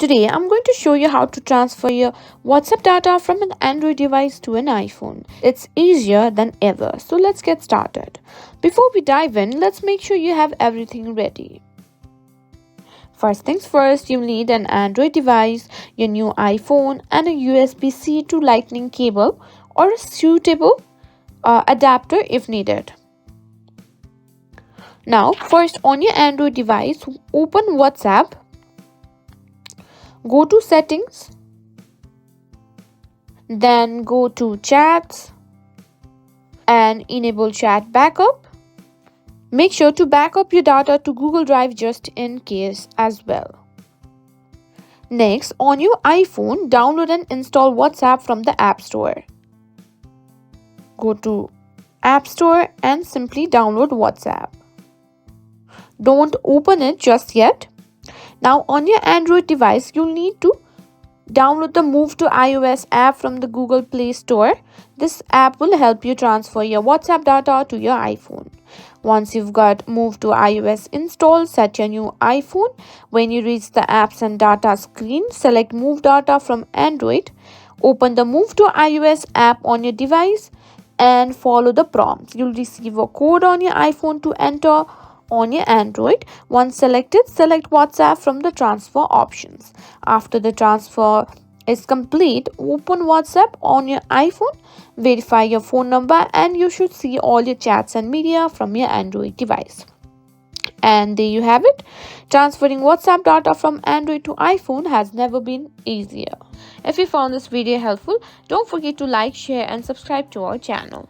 Today, I'm going to show you how to transfer your WhatsApp data from an Android device to an iPhone. It's easier than ever, so let's get started. Before we dive in, let's make sure you have everything ready. First things first, you need an Android device, your new iPhone, and a USB-C to Lightning cable or a suitable adapter if needed. Now, first on your Android device, open WhatsApp. Go to settings, then go to chats and enable chat backup. Make sure to back up your data to Google Drive just in case as well. Next, on your iPhone, download and install WhatsApp from the App Store. Go to App Store and simply download WhatsApp. Don't open it just yet. Now on your Android device, you'll need to download the Move to iOS app from the Google Play Store. This app will help you transfer your WhatsApp data to your iPhone. Once you've got Move to iOS installed, set your new iPhone. When you reach the apps and data screen, select Move Data from Android. Open the Move to iOS app on your device and follow the prompts. You'll receive a code on your iPhone to enter on your Android. Once selected, select WhatsApp from the transfer options. After the transfer is complete, open WhatsApp on your iPhone, verify your phone number, and you should see all your chats and media from your Android device. And there you have it. Transferring WhatsApp data from Android to iPhone has never been easier. If you found this video helpful, don't forget to like, share, and subscribe to our channel.